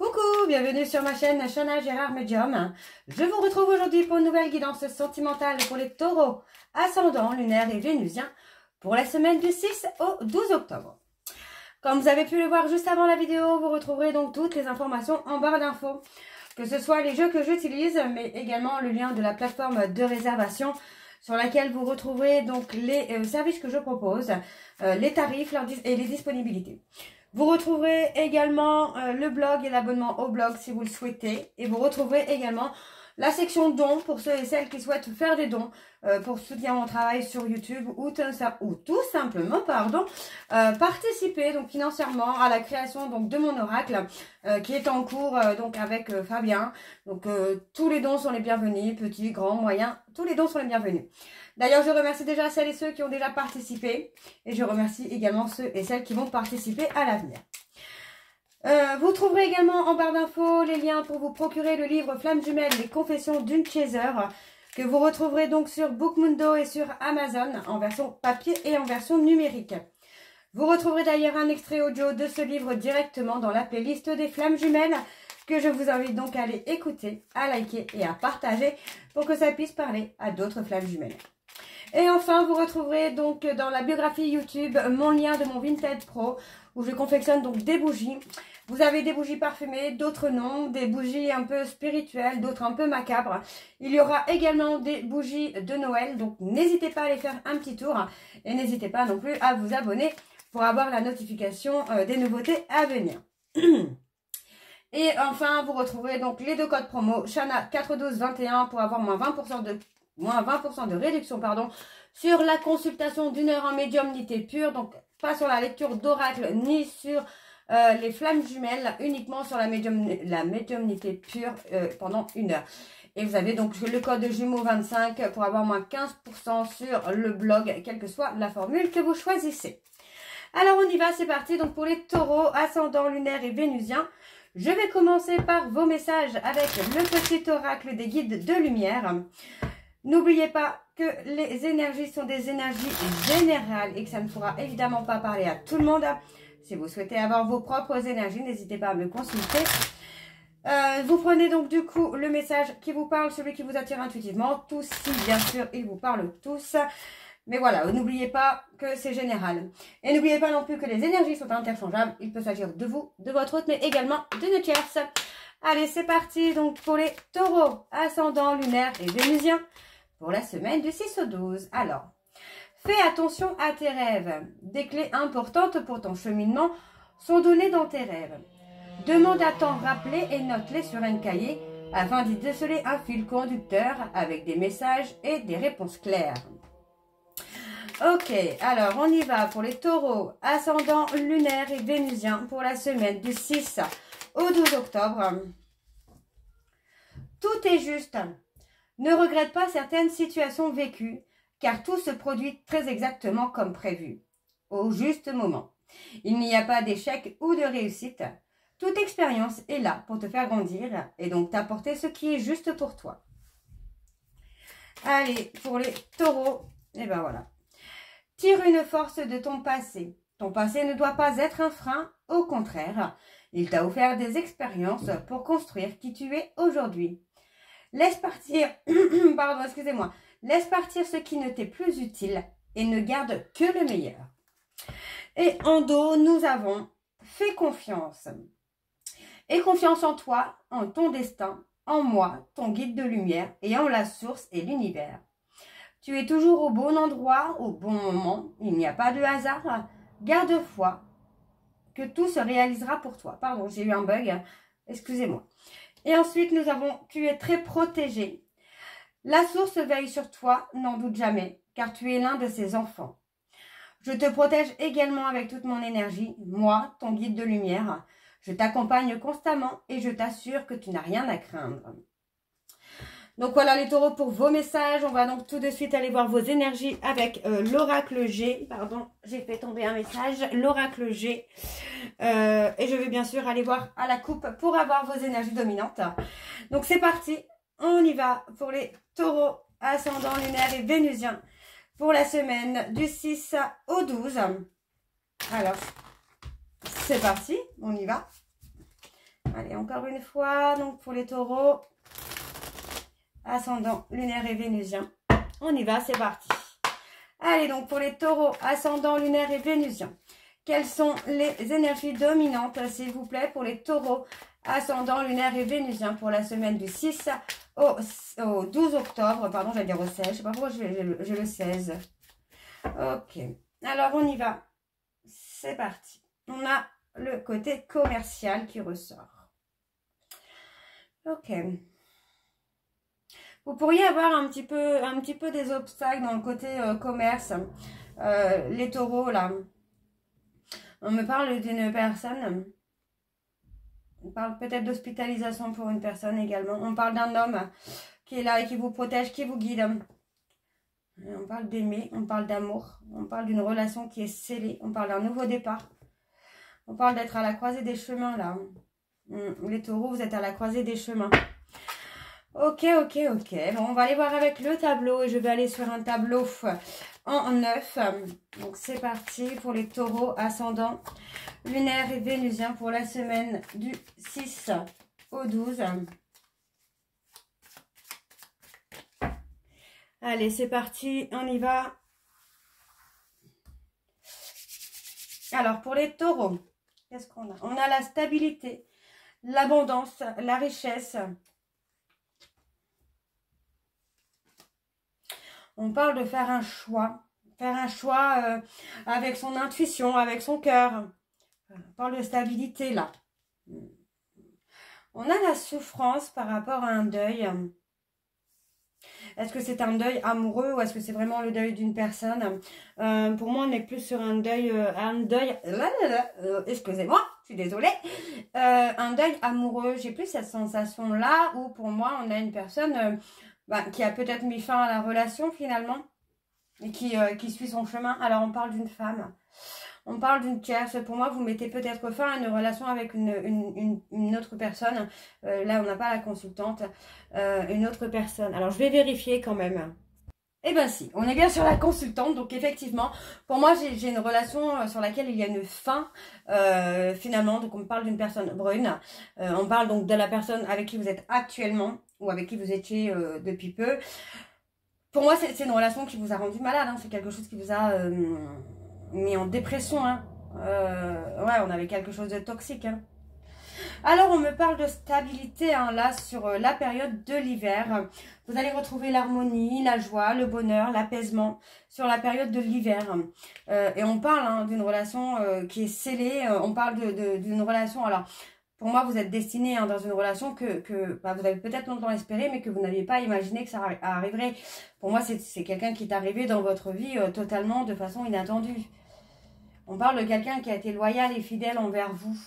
Coucou, bienvenue sur ma chaîne Shana Gérard Medium. Je vous retrouve aujourd'hui pour une nouvelle guidance sentimentale pour les taureaux, ascendant, lunaire et vénusien pour la semaine du 6 au 12 octobre. Comme vous avez pu le voir juste avant la vidéo, vous retrouverez donc toutes les informations en barre d'infos, que ce soit les jeux que j'utilise, mais également le lien de la plateforme de réservation sur laquelle vous retrouverez donc les services que je propose, les tarifs et les disponibilités. Vous retrouverez également le blog et l'abonnement au blog si vous le souhaitez. Et vous retrouverez également la section dons pour ceux et celles qui souhaitent faire des dons pour soutenir mon travail sur YouTube ou tout simplement participer donc financièrement à la création donc de mon oracle qui est en cours donc avec Fabien. Donc tous les dons sont les bienvenus, petits, grands, moyens, tous les dons sont les bienvenus. D'ailleurs, je remercie déjà celles et ceux qui ont déjà participé et je remercie également ceux et celles qui vont participer à l'avenir. Vous trouverez également en barre d'infos les liens pour vous procurer le livre Flamme Jumelle, les confessions d'une chaser, que vous retrouverez donc sur Bookmundo et sur Amazon en version papier et en version numérique. Vous retrouverez d'ailleurs un extrait audio de ce livre directement dans la playlist des Flammes Jumelles, que je vous invite donc à aller écouter, à liker et à partager pour que ça puisse parler à d'autres Flammes Jumelles. Et enfin, vous retrouverez donc dans la biographie YouTube mon lien de mon Vinted Pro où je confectionne donc des bougies. Vous avez des bougies parfumées, d'autres non, des bougies un peu spirituelles, d'autres un peu macabres. Il y aura également des bougies de Noël, donc n'hésitez pas à aller faire un petit tour et n'hésitez pas non plus à vous abonner pour avoir la notification des nouveautés à venir. Et enfin, vous retrouverez donc les deux codes promo Shana 41221 pour avoir moins 20% de réduction sur la consultation d'1 heure en médiumnité pure, donc pas sur la lecture d'oracle ni sur les flammes jumelles, uniquement sur la médiumnité pure pendant 1 heure. Et vous avez donc le code jumeau 25 pour avoir moins 15% sur le blog, quelle que soit la formule que vous choisissez. Alors on y va, c'est parti. Donc pour les taureaux, ascendant, lunaire et vénusien, je vais commencer par vos messages avec le petit oracle des guides de lumière. N'oubliez pas que les énergies sont des énergies générales et que ça ne pourra évidemment pas parler à tout le monde. Si vous souhaitez avoir vos propres énergies, n'hésitez pas à me consulter. Vous prenez donc du coup le message qui vous parle, celui qui vous attire intuitivement, tous si bien sûr ils vous parlent tous. Mais voilà, n'oubliez pas que c'est général. Et n'oubliez pas non plus que les énergies sont interchangeables. Il peut s'agir de vous, de votre hôte, mais également d'une tierce. Allez, c'est parti donc pour les taureaux, ascendant, lunaire et vénusien pour la semaine du 6 au 12. Alors, fais attention à tes rêves. Des clés importantes pour ton cheminement sont données dans tes rêves. Demande à t'en rappeler et note-les sur un cahier afin d'y déceler un fil conducteur avec des messages et des réponses claires. Ok, alors on y va pour les taureaux, ascendant, lunaire et vénusien pour la semaine du 6 au 12 octobre. Tout est juste. Ne regrette pas certaines situations vécues, car tout se produit très exactement comme prévu, au juste moment. Il n'y a pas d'échec ou de réussite. Toute expérience est là pour te faire grandir et donc t'apporter ce qui est juste pour toi. Allez, pour les taureaux, et ben voilà. Tire une force de ton passé. Ton passé ne doit pas être un frein, au contraire, il t'a offert des expériences pour construire qui tu es aujourd'hui. Laisse partir, laisse partir ce qui ne t'est plus utile et ne garde que le meilleur. Et en dos, nous avons fais confiance. Aie confiance en toi, en ton destin, en moi, ton guide de lumière et en la source et l'univers. Tu es toujours au bon endroit, au bon moment. Il n'y a pas de hasard. Garde foi que tout se réalisera pour toi. Pardon, j'ai eu un bug. Excusez-moi. Et ensuite, nous avons tu es très protégé. La source veille sur toi, n'en doute jamais, car tu es l'un de ses enfants. Je te protège également avec toute mon énergie, moi, ton guide de lumière. Je t'accompagne constamment et je t'assure que tu n'as rien à craindre. Donc voilà les taureaux pour vos messages. On va donc tout de suite aller voir vos énergies avec l'oracle G. Pardon, j'ai fait tomber un message. L'oracle G. Et je vais bien sûr aller voir à la coupe pour avoir vos énergies dominantes. Donc c'est parti. On y va pour les taureaux, ascendant, lunaire et vénusien pour la semaine du 6 au 12. Alors, c'est parti. On y va. Allez, encore une fois, donc pour les taureaux, ascendant, lunaire et vénusien. On y va, c'est parti. Allez, donc pour les taureaux, ascendant, lunaire et vénusien. Quelles sont les énergies dominantes, s'il vous plaît, pour les taureaux, ascendant, lunaire et vénusien pour la semaine du 6 au 12 octobre. Pardon, j'allais dire au 16. Je sais pas pourquoi j'ai le 16. Ok. Alors, on y va. C'est parti. On a le côté commercial qui ressort. Ok. Vous pourriez avoir un petit peu des obstacles dans le côté commerce. Les taureaux, là. On me parle d'une personne. On parle peut-être d'hospitalisation pour une personne également. On parle d'un homme qui est là et qui vous protège, qui vous guide. On parle d'aimer, on parle d'amour. On parle d'une relation qui est scellée. On parle d'un nouveau départ. On parle d'être à la croisée des chemins, là. Les taureaux, vous êtes à la croisée des chemins. Ok. Bon, on va aller voir avec le tableau. Et je vais aller sur un tableau en 9. Donc, c'est parti pour les taureaux ascendants, lunaire et vénusien pour la semaine du 6 au 12. Allez, c'est parti. On y va. Alors, pour les taureaux, qu'est-ce qu'on a? On a la stabilité, l'abondance, la richesse. On parle de faire un choix. Faire un choix avec son intuition, avec son cœur. On parle de stabilité, là. On a la souffrance par rapport à un deuil. Est-ce que c'est un deuil amoureux ou est-ce que c'est vraiment le deuil d'une personne? Pour moi, on est plus sur un deuil... excusez-moi, je suis désolée. Un deuil amoureux. J'ai plus cette sensation-là où pour moi, on a une personne... qui a peut-être mis fin à la relation finalement et qui suit son chemin. Alors on parle d'une femme, on parle d'une tierce. Pour moi, vous mettez peut-être fin à une relation avec une autre personne. Là, on n'a pas la consultante, une autre personne. Alors je vais vérifier quand même. Eh bien si, on est bien sur la consultante, donc effectivement, pour moi j'ai une relation sur laquelle il y a une fin finalement, donc on parle d'une personne brune, on parle donc de la personne avec qui vous êtes actuellement, ou avec qui vous étiez depuis peu. Pour moi c'est une relation qui vous a rendu malade, hein, c'est quelque chose qui vous a mis en dépression, hein. Ouais, on avait quelque chose de toxique, hein. Alors, on me parle de stabilité, hein, là, sur la période de l'hiver. Vous allez retrouver l'harmonie, la joie, le bonheur, l'apaisement sur la période de l'hiver. Et on parle hein, d'une relation qui est scellée. On parle d'une relation... Alors, pour moi, vous êtes destiné hein, dans une relation que vous avez peut-être longtemps espéré, mais que vous n'aviez pas imaginé que ça arriverait. Pour moi, c'est quelqu'un qui est arrivé dans votre vie totalement de façon inattendue. On parle de quelqu'un qui a été loyal et fidèle envers vous.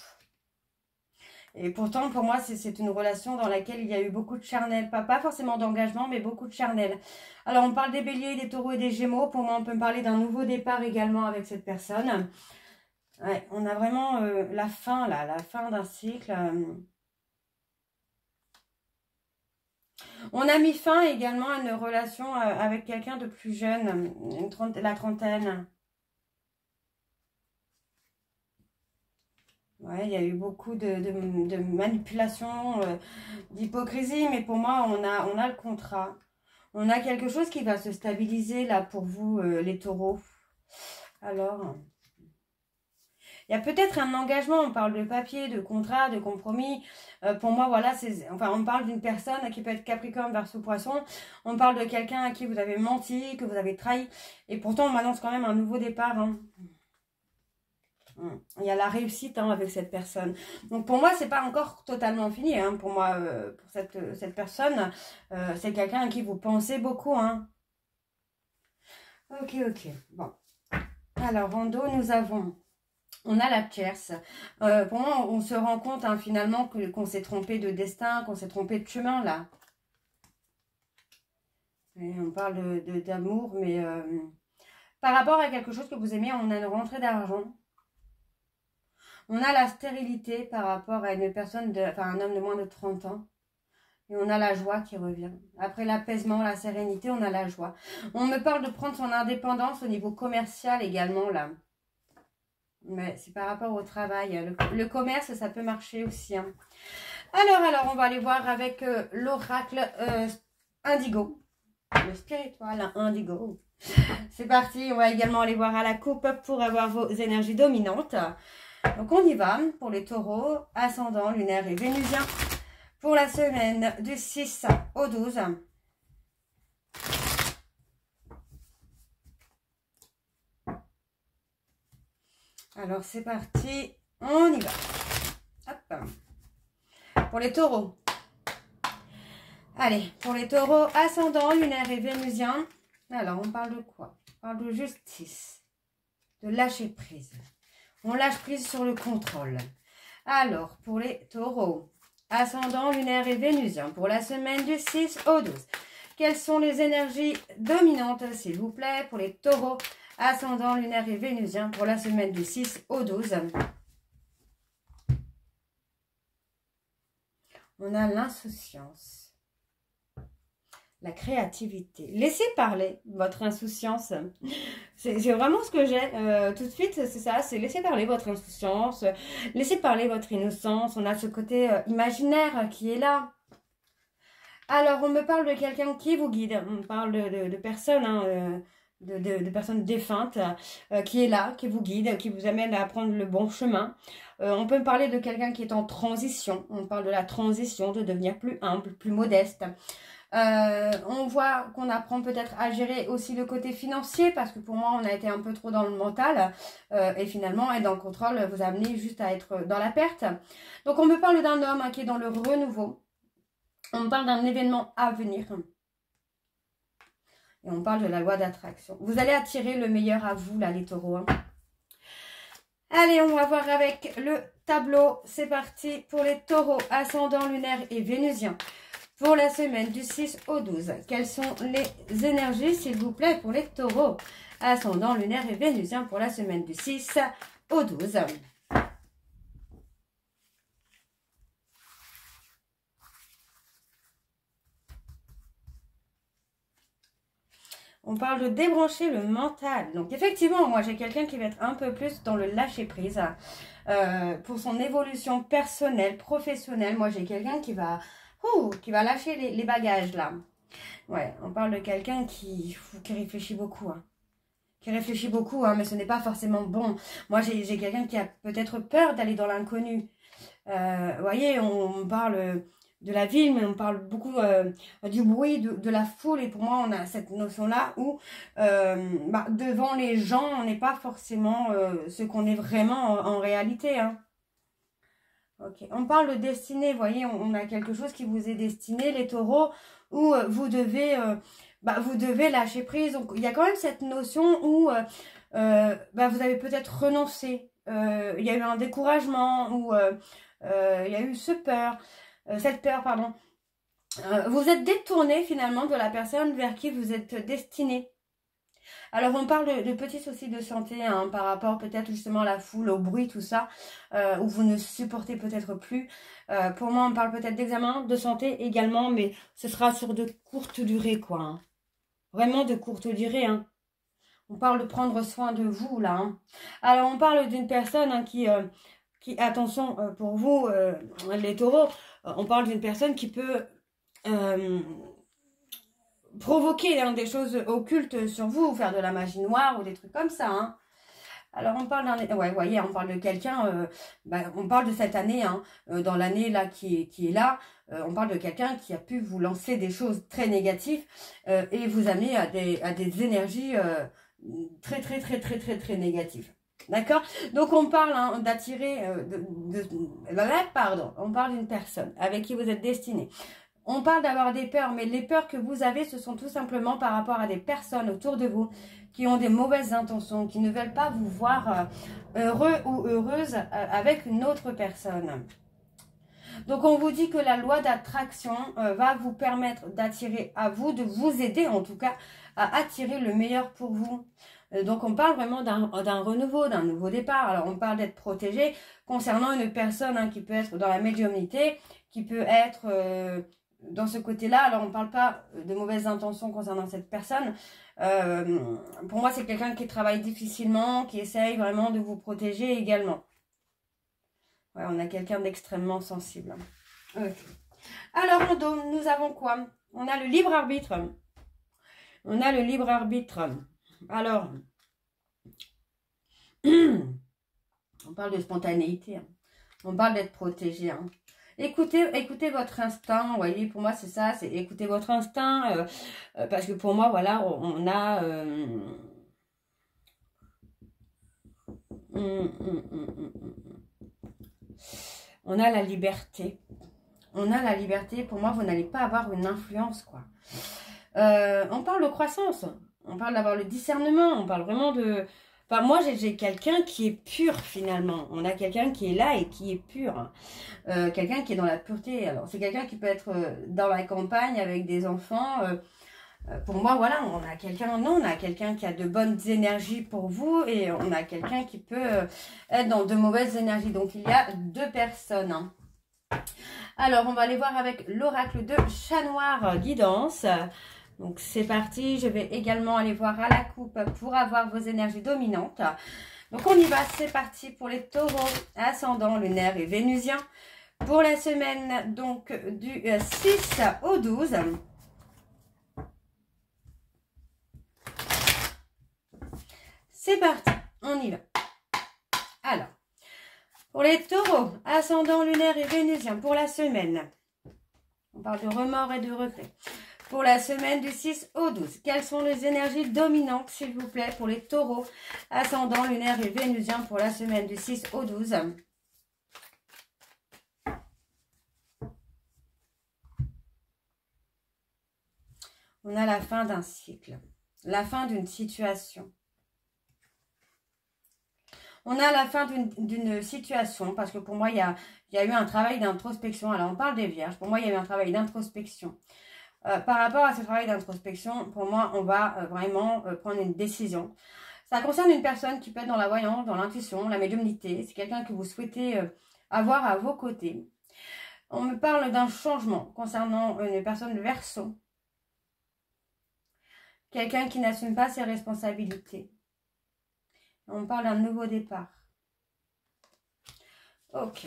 Et pourtant, pour moi, c'est une relation dans laquelle il y a eu beaucoup de charnel. Pas forcément d'engagement, mais beaucoup de charnel. Alors, on parle des béliers, des taureaux et des gémeaux. Pour moi, on peut me parler d'un nouveau départ également avec cette personne. Ouais, on a vraiment la fin, là, la fin d'un cycle. On a mis fin également à une relation avec quelqu'un de plus jeune, la trentaine. Ouais, il y a eu beaucoup de manipulation, d'hypocrisie, mais pour moi, on a le contrat. On a quelque chose qui va se stabiliser là pour vous, les taureaux. Alors, il y a peut-être un engagement, on parle de papier, de contrat, de compromis. Pour moi, voilà, enfin, on parle d'une personne qui peut être Capricorne versus Poisson. On parle de quelqu'un à qui vous avez menti, que vous avez trahi. Et pourtant, on m'annonce quand même un nouveau départ, hein. Il y a la réussite hein, avec cette personne. Donc pour moi, c'est pas encore totalement fini. Hein. Pour moi, pour cette personne, c'est quelqu'un à qui vous pensez beaucoup. Hein. Ok. Bon. Alors, en dos, on a la tierce. Pour moi, on se rend compte hein, finalement qu'on s'est trompé de destin, qu'on s'est trompé de chemin là. Et on parle d'amour, mais par rapport à quelque chose que vous aimez, on a une rentrée d'argent. On a la stérilité par rapport à une personne, un homme de moins de 30 ans. Et on a la joie qui revient. Après l'apaisement, la sérénité, on a la joie. On me parle de prendre son indépendance au niveau commercial également, là. Mais c'est par rapport au travail. Le commerce, ça peut marcher aussi. Hein. Alors, on va aller voir avec l'oracle Indigo. Le spirituel Indigo. C'est parti. On va également aller voir à la coupe pour avoir vos énergies dominantes. Donc, on y va pour les taureaux, ascendant, lunaire et vénusien. Pour la semaine du 6 au 12. Alors, c'est parti. On y va. Hop. Pour les taureaux. Allez, pour les taureaux, ascendant, lunaire et vénusien. Alors, on parle de quoi? On parle de justice. De lâcher prise. On lâche prise sur le contrôle. Alors, pour les taureaux, ascendant, lunaire et vénusien, pour la semaine du 6 au 12. Quelles sont les énergies dominantes, s'il vous plaît, pour les taureaux, ascendant, lunaire et vénusien, pour la semaine du 6 au 12. On a l'insouciance. La créativité. Laissez parler votre insouciance. C'est vraiment ce que j'ai tout de suite, c'est ça, c'est laisser parler votre insouciance, laisser parler votre innocence. On a ce côté imaginaire qui est là. Alors, on me parle de quelqu'un qui vous guide, on parle de personnes, hein, de personnes défuntes qui est là, qui vous guide, qui vous amène à prendre le bon chemin. On peut me parler de quelqu'un qui est en transition, on parle de la transition, de devenir plus humble, plus modeste. On voit qu'on apprend peut-être à gérer aussi le côté financier parce que pour moi on a été un peu trop dans le mental et finalement être dans le contrôle vous amenez juste à être dans la perte. Donc on me parle d'un homme hein, qui est dans le renouveau, on me parle d'un événement à venir et on parle de la loi d'attraction. Vous allez attirer le meilleur à vous là les taureaux. Hein. Allez, on va voir avec le tableau, c'est parti pour les taureaux, ascendant, lunaire et vénusien. Pour la semaine du 6 au 12, quelles sont les énergies, s'il vous plaît, pour les taureaux, ascendant, lunaire et vénusien pour la semaine du 6 au 12. On parle de débrancher le mental. Donc, effectivement, moi, j'ai quelqu'un qui va être un peu plus dans le lâcher-prise. Pour son évolution personnelle, professionnelle, moi, j'ai quelqu'un qui va lâcher les bagages, là. Ouais, on parle de quelqu'un qui réfléchit beaucoup, hein. Qui réfléchit beaucoup, hein, mais ce n'est pas forcément bon. Moi, j'ai quelqu'un qui a peut-être peur d'aller dans l'inconnu. Vous voyez, on parle de la ville, mais on parle beaucoup du bruit, de la foule. Et pour moi, on a cette notion-là où devant les gens, on n'est pas forcément ce qu'on est vraiment en réalité. Hein. Okay. On parle de destinée, vous voyez, on a quelque chose qui vous est destiné, les taureaux, où vous devez lâcher prise. Donc, il y a quand même cette notion où vous avez peut-être renoncé. Il y a eu un découragement ou il y a eu cette peur, pardon. Vous êtes détourné finalement de la personne vers qui vous êtes destiné. Alors, on parle de petits soucis de santé hein, par rapport peut-être justement à la foule, au bruit, tout ça, où vous ne supportez peut-être plus. Pour moi, on parle peut-être d'examen, de santé également, mais ce sera sur de courtes durées, quoi. Hein. Vraiment de courte durée, hein. On parle de prendre soin de vous, là. Hein. Alors, on parle d'une personne hein, qui, attention, pour vous, les taureaux, on parle d'une personne qui peut provoquer hein, des choses occultes sur vous, faire de la magie noire ou des trucs comme ça. Hein. Alors, on parle d'un... Ouais, vous voyez, on parle de quelqu'un... on parle de cette année, hein, dans l'année là qui est là. On parle de quelqu'un qui a pu vous lancer des choses très négatives et vous amener à des énergies très négatives. D'accord? Donc, on parle hein, d'attirer... on parle d'une personne avec qui vous êtes destiné. On parle d'avoir des peurs, mais les peurs que vous avez, ce sont tout simplement par rapport à des personnes autour de vous qui ont des mauvaises intentions, qui ne veulent pas vous voir heureux ou heureuse avec une autre personne. Donc, on vous dit que la loi d'attraction va vous permettre d'attirer à vous, de vous aider en tout cas, à attirer le meilleur pour vous. Donc, on parle vraiment d'un renouveau, d'un nouveau départ. Alors, on parle d'être protégé concernant une personne hein, qui peut être dans la médiumnité, qui peut être... dans ce côté-là, alors on ne parle pas de mauvaises intentions concernant cette personne. Pour moi, c'est quelqu'un qui travaille difficilement, qui essaye vraiment de vous protéger également. Ouais, on a quelqu'un d'extrêmement sensible. Okay. Alors, en dos, nous avons quoi? On a le libre arbitre. On a le libre arbitre. Alors, on parle de spontanéité. Hein. On parle d'être protégé. Hein. Écoutez votre instinct. Vous voyez, pour moi, c'est ça. C'est écouter votre instinct. Parce que pour moi, voilà, on a... on a la liberté. On a la liberté. Pour moi, vous n'allez pas avoir une influence, quoi. On parle de croissance. On parle d'avoir le discernement. On parle vraiment de... Enfin, moi, j'ai quelqu'un qui est pur, finalement. On a quelqu'un qui est là et qui est pur. Quelqu'un qui est dans la pureté. Alors, c'est quelqu'un qui peut être dans la campagne avec des enfants. Pour moi, voilà, on a quelqu'un... Non, on a quelqu'un qui a de bonnes énergies pour vous. Et on a quelqu'un qui peut être dans de mauvaises énergies. Donc, il y a deux personnes. Hein. Alors, on va aller voir avec l'oracle de Chat Noir Guidance. Donc, c'est parti. Je vais également aller voir à la coupe pour avoir vos énergies dominantes. Donc, on y va. C'est parti pour les taureaux, ascendant, lunaire et vénusien. Pour la semaine, donc, du 6 au 12. C'est parti. On y va. Alors, pour les taureaux, ascendant, lunaire et vénusien, pour la semaine. On parle de remords et de regrets. Pour la semaine du 6 au 12. Quelles sont les énergies dominantes, s'il vous plaît, pour les taureaux, ascendant, lunaire et vénusien pour la semaine du 6 au 12. On a la fin d'un cycle, la fin d'une situation. On a la fin d'une situation, parce que pour moi, il y a eu un travail d'introspection. Alors, on parle des vierges. Pour moi, il y a eu un travail d'introspection. Par rapport à ce travail d'introspection, pour moi, on va vraiment prendre une décision. Ça concerne une personne qui peut être dans la voyance, dans l'intuition, la médiumnité. C'est quelqu'un que vous souhaitez avoir à vos côtés. On me parle d'un changement concernant une personne Verseau. Quelqu'un qui n'assume pas ses responsabilités. On parle d'un nouveau départ. Ok.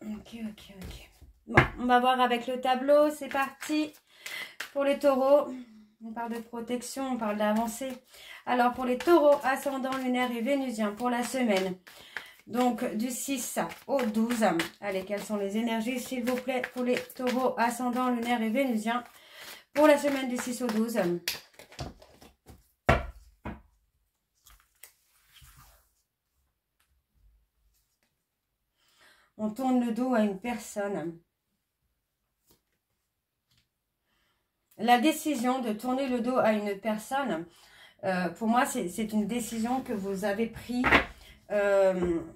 Bon, on va voir avec le tableau. C'est parti. Pour les taureaux, on parle de protection, on parle d'avancée. Alors, pour les taureaux, ascendant, lunaire et vénusien, pour la semaine, donc du 6 au 12. Allez, quelles sont les énergies, s'il vous plaît, pour les taureaux, ascendant, lunaire et vénusien, pour la semaine du 6 au 12. On tourne le dos à une personne. La décision de tourner le dos à une personne, pour moi, c'est une décision que vous avez prise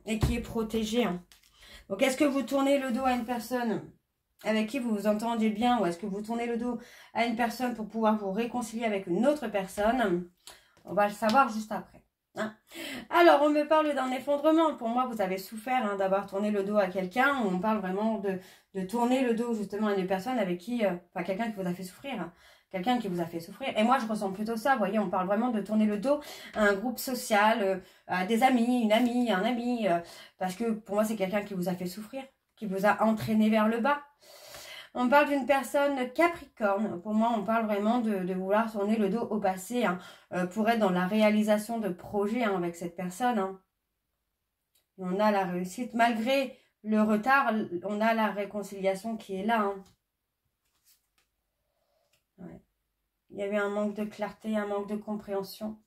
et qui est protégée. Hein. Donc, est-ce que vous tournez le dos à une personne avec qui vous vous entendez bien ou est-ce que vous tournez le dos à une personne pour pouvoir vous réconcilier avec une autre personne? On va le savoir juste après. Hein. Alors, on me parle d'un effondrement. Pour moi, vous avez souffert hein, d'avoir tourné le dos à quelqu'un. On parle vraiment de tourner le dos justement à une personne avec qui... Enfin, quelqu'un qui vous a fait souffrir. Hein. Quelqu'un qui vous a fait souffrir. Et moi, je ressens plutôt ça. Vous voyez, on parle vraiment de tourner le dos à un groupe social, à des amis, une amie, un ami. Parce que pour moi, c'est quelqu'un qui vous a fait souffrir, qui vous a entraîné vers le bas. On parle d'une personne Capricorne. Pour moi, on parle vraiment de vouloir tourner le dos au passé hein, pour être dans la réalisation de projets hein, avec cette personne. Hein. On a la réussite. Malgré le retard, on a la réconciliation qui est là. Hein. Ouais. Il y avait un manque de clarté, un manque de compréhension.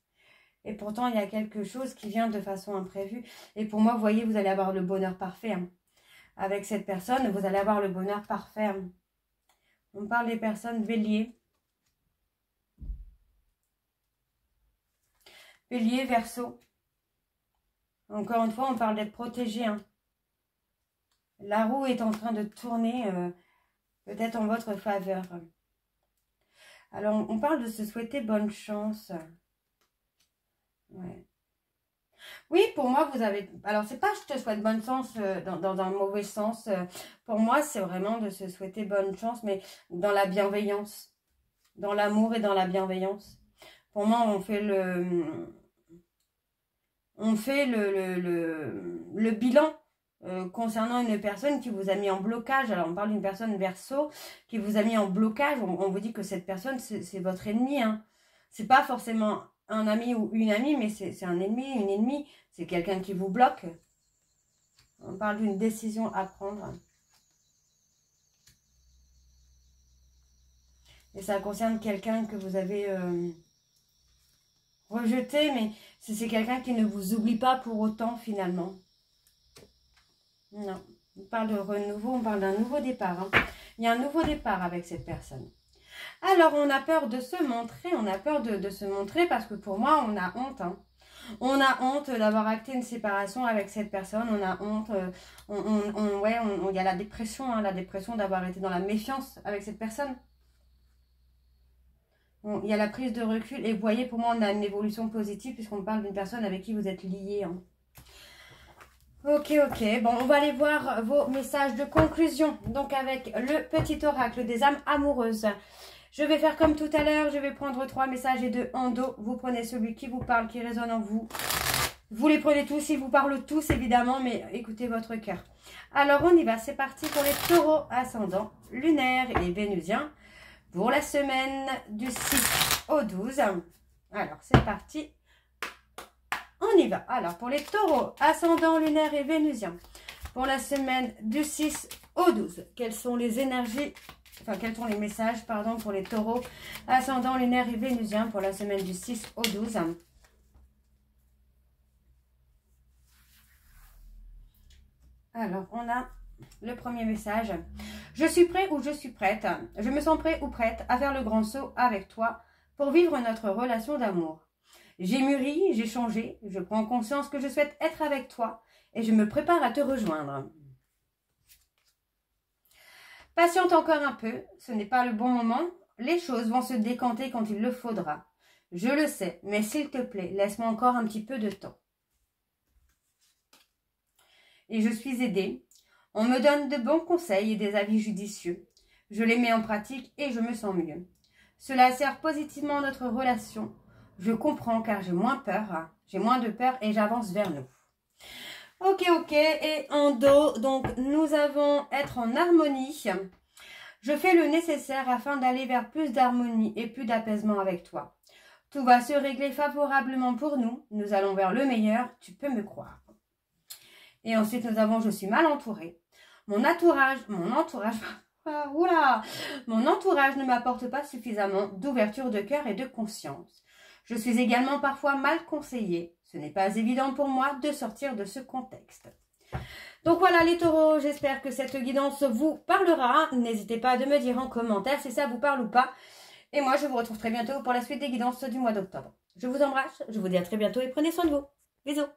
Et pourtant, il y a quelque chose qui vient de façon imprévue. Et pour moi, vous voyez, vous allez avoir le bonheur parfait. Hein. Avec cette personne, vous allez avoir le bonheur parfait. Hein. On parle des personnes béliers. Bélier, Verseau. Encore une fois, on parle d'être protégé. Hein. La roue est en train de tourner peut-être en votre faveur. Alors, on parle de se souhaiter bonne chance. Ouais. Oui, pour moi, vous avez... Alors, c'est pas je te souhaite bonne chance dans un mauvais sens. Pour moi, c'est vraiment de se souhaiter bonne chance, mais dans la bienveillance. Dans l'amour et dans la bienveillance. Pour moi, on fait le bilan concernant une personne qui vous a mis en blocage. Alors, on parle d'une personne Verseau qui vous a mis en blocage. On vous dit que cette personne, c'est votre ennemi. Hein. C'est pas forcément un ami ou une amie, mais c'est un ennemi, une ennemie. C'est quelqu'un qui vous bloque. On parle d'une décision à prendre. Et ça concerne quelqu'un que vous avez rejeté, mais c'est quelqu'un qui ne vous oublie pas pour autant finalement. Non, on parle de renouveau, on parle d'un nouveau départ. Hein. Il y a un nouveau départ avec cette personne. Alors, on a peur de se montrer, on a peur de se montrer parce que pour moi, on a honte. Hein. On a honte d'avoir acté une séparation avec cette personne, on a honte, il y a la dépression, hein, la dépression d'avoir été dans la méfiance avec cette personne. Bon, il y a la prise de recul et vous voyez, pour moi, on a une évolution positive puisqu'on parle d'une personne avec qui vous êtes liés. Hein. Ok, bon, on va aller voir vos messages de conclusion. Donc, avec le petit oracle des âmes amoureuses. Je vais faire comme tout à l'heure, je vais prendre 3 messages et 2 en dos. Vous prenez celui qui vous parle, qui résonne en vous. Vous les prenez tous, ils vous parlent tous évidemment, mais écoutez votre cœur. Alors, on y va, c'est parti pour les taureaux ascendants, lunaires et vénusiens. Pour la semaine du 6 au 12. Alors, c'est parti. On y va. Alors, pour les taureaux, ascendant, lunaire et vénusien. Pour la semaine du 6 au 12. Quelles sont les énergies, enfin, quels sont les messages, pardon, pour les taureaux, ascendant, lunaire et vénusien pour la semaine du 6 au 12. Alors, on a le premier message. Je suis prêt ou je suis prête. Je me sens prêt ou prête à faire le grand saut avec toi pour vivre notre relation d'amour. J'ai mûri, j'ai changé, je prends conscience que je souhaite être avec toi et je me prépare à te rejoindre. Patiente encore un peu, ce n'est pas le bon moment, les choses vont se décanter quand il le faudra. Je le sais, mais s'il te plaît, laisse-moi encore un petit peu de temps. Et je suis aidée. On me donne de bons conseils et des avis judicieux. Je les mets en pratique et je me sens mieux. Cela sert positivement notre relation. Je comprends car j'ai moins peur, j'ai moins de peur et j'avance vers nous. Ok, et en dos, donc nous avons être en harmonie. Je fais le nécessaire afin d'aller vers plus d'harmonie et plus d'apaisement avec toi. Tout va se régler favorablement pour nous. Nous allons vers le meilleur, tu peux me croire. Et ensuite, nous avons je suis mal entourée. Mon entourage ne m'apporte pas suffisamment d'ouverture de cœur et de conscience. Je suis également parfois mal conseillée. Ce n'est pas évident pour moi de sortir de ce contexte. Donc voilà les taureaux, j'espère que cette guidance vous parlera. N'hésitez pas à me dire en commentaire si ça vous parle ou pas. Et moi, je vous retrouve très bientôt pour la suite des guidances du mois d'octobre. Je vous embrasse, je vous dis à très bientôt et prenez soin de vous. Bisous.